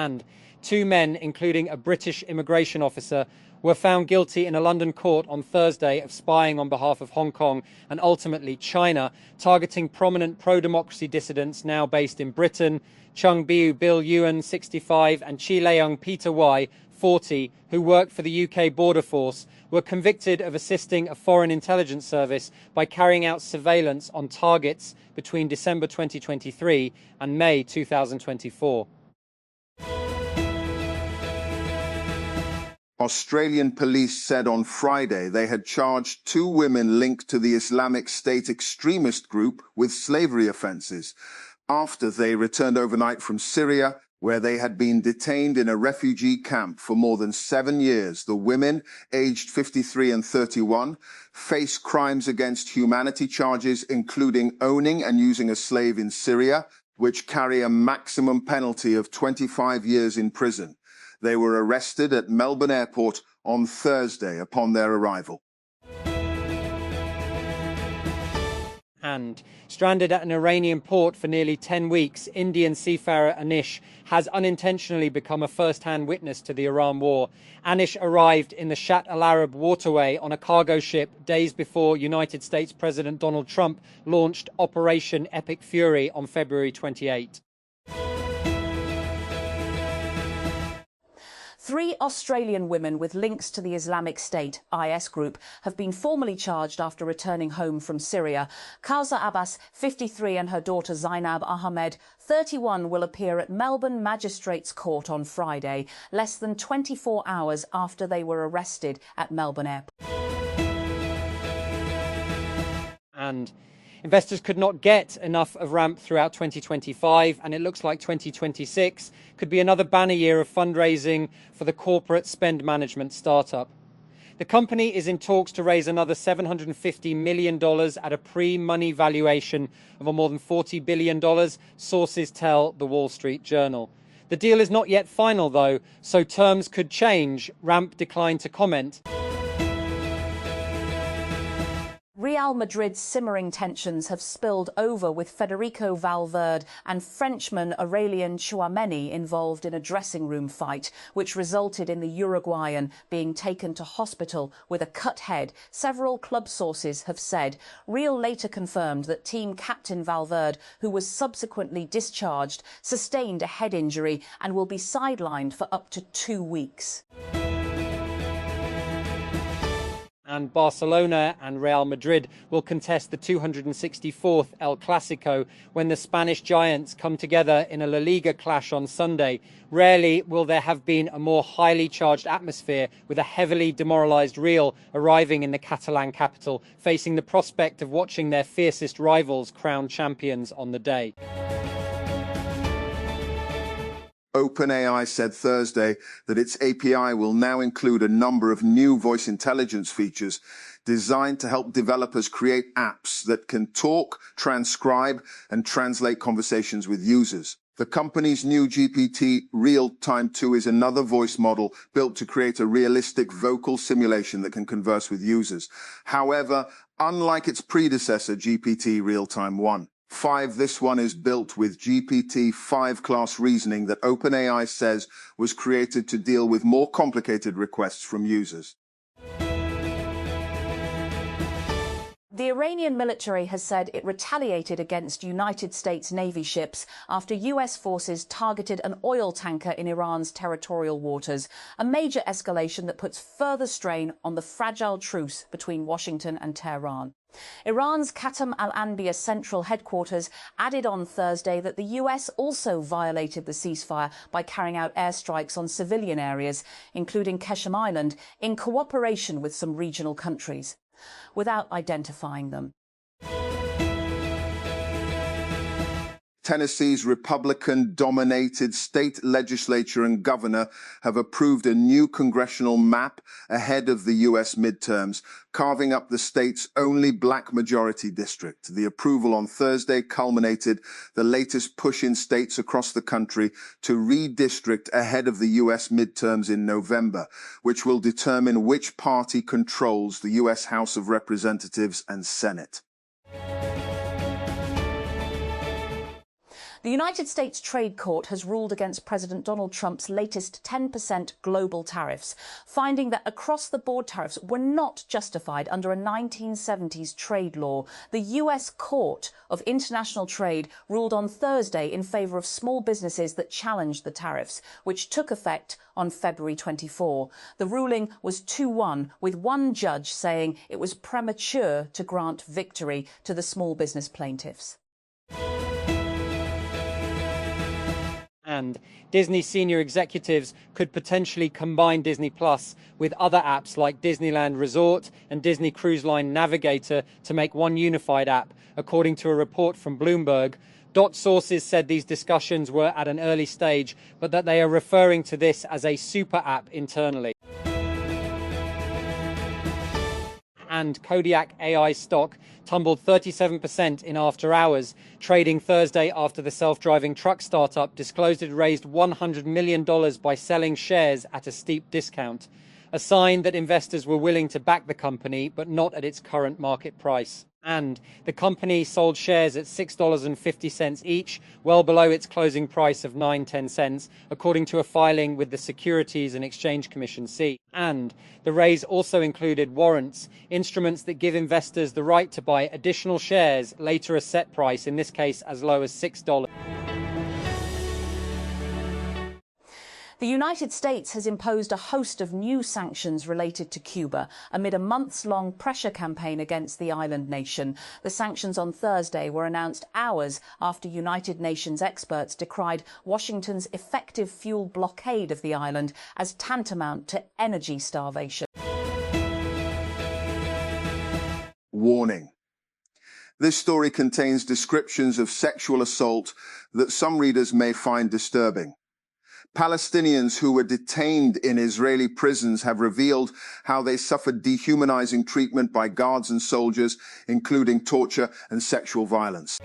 And two men, including a British immigration officer, were found guilty in a London court on Thursday of spying on behalf of Hong Kong and ultimately China, targeting prominent pro-democracy dissidents now based in Britain. Chung Biu Bill Yuan, 65, and Chi Leung Peter Y, 40, who worked for the UK Border Force, were convicted of assisting a foreign intelligence service by carrying out surveillance on targets between December 2023 and May 2024. Australian police said on Friday they had charged two women linked to the Islamic State extremist group with slavery offences after they returned overnight from Syria, where they had been detained in a refugee camp for more than 7 years. The women, aged 53 and 31, face crimes against humanity charges, including owning and using a slave in Syria, which carry a maximum penalty of 25 years in prison. They were arrested at Melbourne Airport on Thursday upon their arrival. And stranded at an Iranian port for nearly 10 weeks, Indian seafarer Anish has unintentionally become a first-hand witness to the Iran war. Anish arrived in the Shat al-Arab waterway on a cargo ship days before United States President Donald Trump launched Operation Epic Fury on February 28. 3 Australian women with links to the Islamic State, IS group, have been formally charged after returning home from Syria. Kausa Abbas, 53, and her daughter Zainab Ahmed, 31, will appear at Melbourne Magistrates Court on Friday, less than 24 hours after they were arrested at Melbourne Airport. And investors could not get enough of RAMP throughout 2025, and it looks like 2026 could be another banner year of fundraising for the corporate spend management startup. The company is in talks to raise another $750 million at a pre-money valuation of more than $40 billion, sources tell the Wall Street Journal. The deal is not yet final, though, so terms could change. RAMP declined to comment. Real Madrid's simmering tensions have spilled over, with Federico Valverde and Frenchman Aurelien Tchouameni involved in a dressing room fight, which resulted in the Uruguayan being taken to hospital with a cut head, several club sources have said. Real later confirmed that team captain Valverde, who was subsequently discharged, sustained a head injury and will be sidelined for up to 2 weeks. And Barcelona and Real Madrid will contest the 264th El Clasico when the Spanish giants come together in a La Liga clash on Sunday. Rarely will there have been a more highly charged atmosphere, with a heavily demoralised Real arriving in the Catalan capital, facing the prospect of watching their fiercest rivals crowned champions on the day. OpenAI said Thursday that its API will now include a number of new voice intelligence features designed to help developers create apps that can talk, transcribe, and translate conversations with users. The company's new GPT Real-Time 2 is another voice model built to create a realistic vocal simulation that can converse with users. However, unlike its predecessor, GPT Real-Time 1, this one is built with GPT-5 class reasoning that OpenAI says was created to deal with more complicated requests from users. The Iranian military has said it retaliated against United States Navy ships after US forces targeted an oil tanker in Iran's territorial waters, a major escalation that puts further strain on the fragile truce between Washington and Tehran. Iran's Khatam al-Anbiya central headquarters added on Thursday that the US also violated the ceasefire by carrying out airstrikes on civilian areas, including Qeshm Island, in cooperation with some regional countries, without identifying them. Tennessee's Republican-dominated state legislature and governor have approved a new congressional map ahead of the U.S. midterms, carving up the state's only black majority district. The approval on Thursday culminated the latest push in states across the country to redistrict ahead of the U.S. midterms in November, which will determine which party controls the U.S. House of Representatives and Senate. The United States Trade Court has ruled against President Donald Trump's latest 10% global tariffs, finding that across-the-board tariffs were not justified under a 1970s trade law. The US Court of International Trade ruled on Thursday in favour of small businesses that challenged the tariffs, which took effect on February 24. The ruling was 2-1, with one judge saying it was premature to grant victory to the small business plaintiffs. And Disney senior executives could potentially combine Disney Plus with other apps like Disneyland Resort and Disney Cruise Line Navigator to make one unified app, according to a report from Bloomberg. Sources said these discussions were at an early stage, but that they are referring to this as a super app internally. And Kodiak AI stock tumbled 37% in after hours, trading Thursday after the self-driving truck startup disclosed it raised $100 million by selling shares at a steep discount, a sign that investors were willing to back the company, but not at its current market price. And the company sold shares at $6.50 each, well below its closing price of 9.10 cents, according to a filing with the Securities and Exchange Commission (SEC). And the raise also included warrants, instruments that give investors the right to buy additional shares, later a set price, in this case as low as $6. The United States has imposed a host of new sanctions related to Cuba amid a months-long pressure campaign against the island nation. The sanctions on Thursday were announced hours after United Nations experts decried Washington's effective fuel blockade of the island as tantamount to energy starvation. Warning. This story contains descriptions of sexual assault that some readers may find disturbing. Palestinians who were detained in Israeli prisons have revealed how they suffered dehumanizing treatment by guards and soldiers, including torture and sexual violence.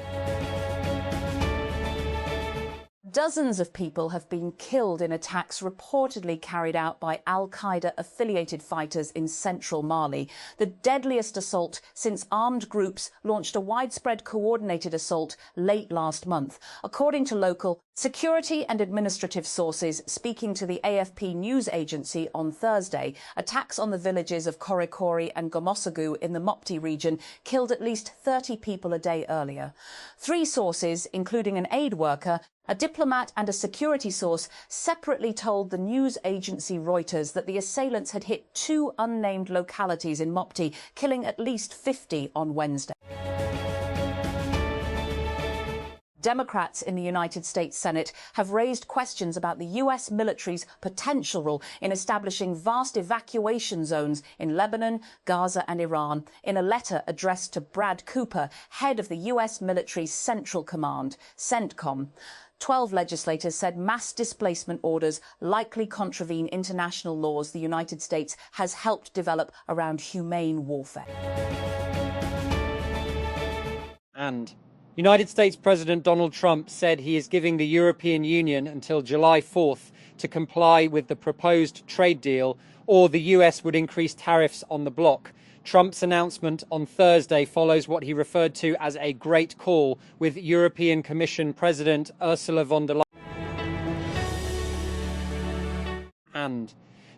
Dozens of people have been killed in attacks reportedly carried out by al-Qaeda-affiliated fighters in central Mali, the deadliest assault since armed groups launched a widespread coordinated assault late last month. According to local security and administrative sources speaking to the AFP news agency on Thursday, attacks on the villages of Korikori and Gomosagu in the Mopti region killed at least 30 people a day earlier. Three sources, including an aid worker, a diplomat and a security source, separately told the news agency Reuters that the assailants had hit two unnamed localities in Mopti, killing at least 50 on Wednesday. Democrats in the United States Senate have raised questions about the US military's potential role in establishing vast evacuation zones in Lebanon, Gaza and Iran, in a letter addressed to Brad Cooper, head of the US military's Central Command, CENTCOM. 12 legislators said mass displacement orders likely contravene international laws the United States has helped develop around humane warfare. And United States President Donald Trump said he is giving the European Union until July 4th to comply with the proposed trade deal, or the US would increase tariffs on the bloc. Trump's announcement on Thursday follows what he referred to as a great call with European Commission President Ursula von der Leyen. And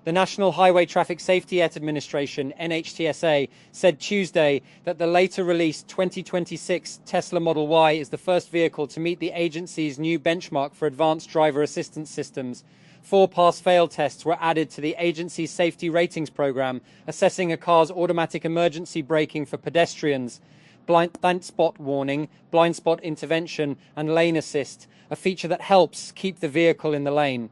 the National Highway Traffic Safety Administration, NHTSA, said Tuesday that the later released 2026 Tesla Model Y is the first vehicle to meet the agency's new benchmark for advanced driver assistance systems. 4 pass-fail tests were added to the agency's safety ratings program, assessing a car's automatic emergency braking for pedestrians, blind spot warning, blind spot intervention, and lane assist, a feature that helps keep the vehicle in the lane.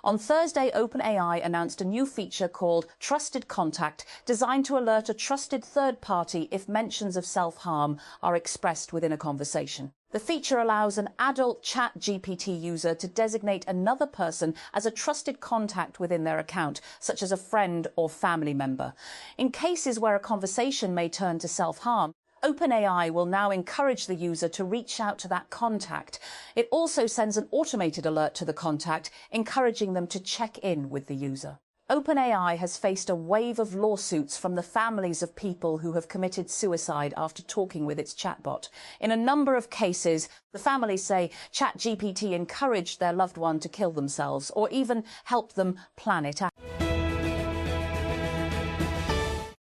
On Thursday, OpenAI announced a new feature called Trusted Contact, designed to alert a trusted third party if mentions of self-harm are expressed within a conversation. The feature allows an adult ChatGPT user to designate another person as a trusted contact within their account, such as a friend or family member. In cases where a conversation may turn to self-harm, OpenAI will now encourage the user to reach out to that contact. It also sends an automated alert to the contact, encouraging them to check in with the user. OpenAI has faced a wave of lawsuits from the families of people who have committed suicide after talking with its chatbot. In a number of cases, the families say ChatGPT encouraged their loved one to kill themselves or even helped them plan it out.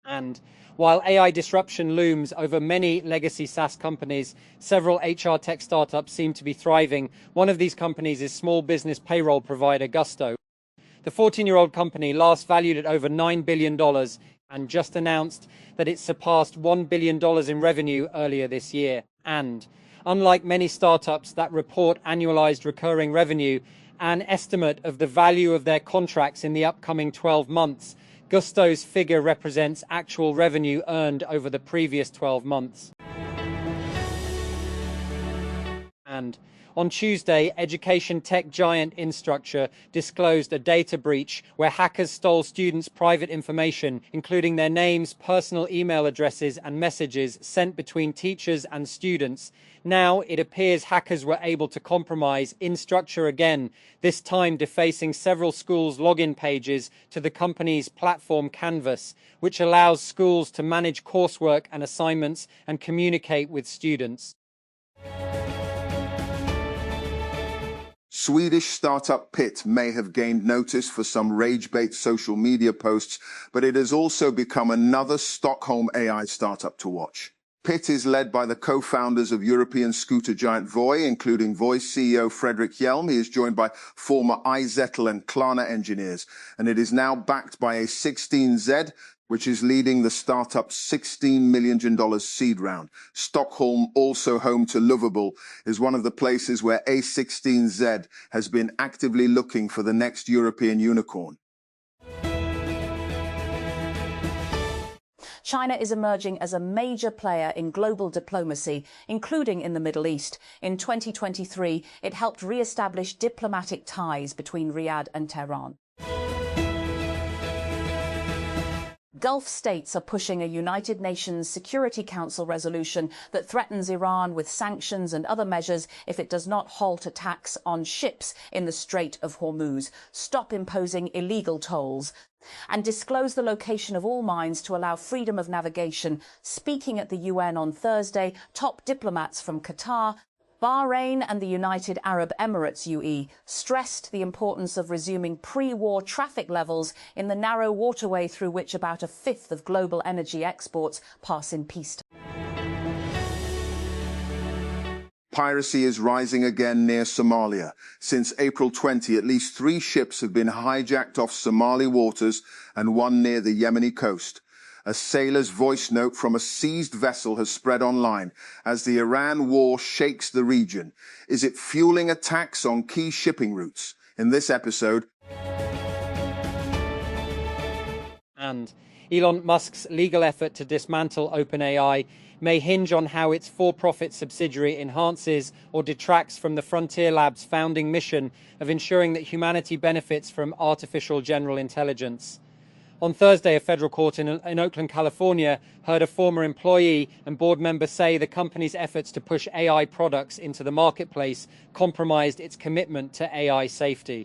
And while AI disruption looms over many legacy SaaS companies, several HR tech startups seem to be thriving. One of these companies is small business payroll provider Gusto. The 14-year-old company, last valued at over $9 billion, and just announced that it surpassed $1 billion in revenue earlier this year. And unlike many startups that report annualized recurring revenue, an estimate of the value of their contracts in the upcoming 12 months, Gusto's figure represents actual revenue earned over the previous 12 months. And on Tuesday, education tech giant Instructure disclosed a data breach where hackers stole students' private information, including their names, personal email addresses, and messages sent between teachers and students. Now it appears hackers were able to compromise Instructure again, this time defacing several schools' login pages to the company's platform Canvas, which allows schools to manage coursework and assignments and communicate with students. Swedish startup Pitt may have gained notice for some rage-bait social media posts, but it has also become another Stockholm AI startup to watch. Pitt is led by the co-founders of European scooter giant Voi, including Voi CEO Fredrik Hjelm. He is joined by former iZettle and Klarna engineers, and it is now backed by a 16Z, which is leading the startup's $16 million seed round. Stockholm, also home to Lovable, is one of the places where A16Z has been actively looking for the next European unicorn. China is emerging as a major player in global diplomacy, including in the Middle East. In 2023, it helped re-establish diplomatic ties between Riyadh and Tehran. Gulf states are pushing a United Nations Security Council resolution that threatens Iran with sanctions and other measures if it does not halt attacks on ships in the Strait of Hormuz, stop imposing illegal tolls, and disclose the location of all mines to allow freedom of navigation. Speaking at the UN on Thursday, top diplomats from Qatar, Bahrain and the United Arab Emirates UAE stressed the importance of resuming pre-war traffic levels in the narrow waterway through which about a fifth of global energy exports pass in peacetime. Piracy is rising again near Somalia. Since April 20, at least 3 ships have been hijacked off Somali waters and one near the Yemeni coast. A sailor's voice note from a seized vessel has spread online as the Iran war shakes the region. Is it fueling attacks on key shipping routes? In this episode. And Elon Musk's legal effort to dismantle OpenAI may hinge on how its for-profit subsidiary enhances or detracts from the Frontier Lab's founding mission of ensuring that humanity benefits from artificial general intelligence. On Thursday, a federal court in Oakland, California, heard a former employee and board member say the company's efforts to push AI products into the marketplace compromised its commitment to AI safety.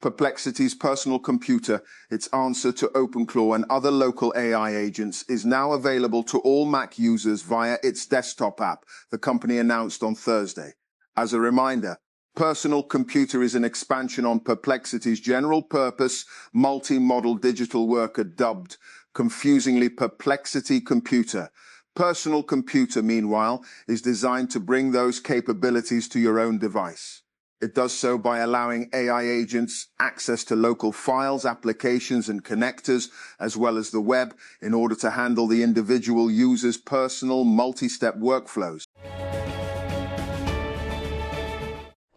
Perplexity's personal computer, its answer to OpenClaw and other local AI agents, is now available to all Mac users via its desktop app, the company announced on Thursday. As a reminder, Personal Computer is an expansion on Perplexity's general-purpose, multi-model digital worker dubbed, confusingly, Perplexity Computer. Personal Computer, meanwhile, is designed to bring those capabilities to your own device. It does so by allowing AI agents access to local files, applications, and connectors, as well as the web, in order to handle the individual user's personal multi-step workflows.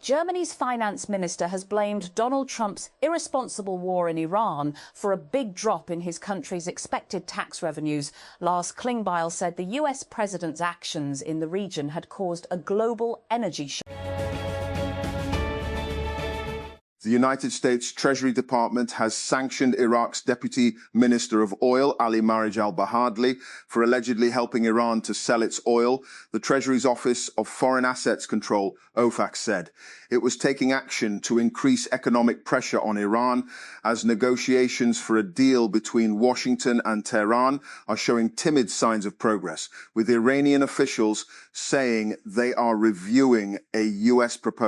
Germany's finance minister has blamed Donald Trump's irresponsible war in Iran for a big drop in his country's expected tax revenues. Lars Klingbeil said the US president's actions in the region had caused a global energy shock. The United States Treasury Department has sanctioned Iraq's Deputy Minister of Oil, Ali Marij al-Bahadli, for allegedly helping Iran to sell its oil. The Treasury's Office of Foreign Assets Control, OFAC, said it was taking action to increase economic pressure on Iran as negotiations for a deal between Washington and Tehran are showing timid signs of progress, with Iranian officials saying they are reviewing a U.S. proposal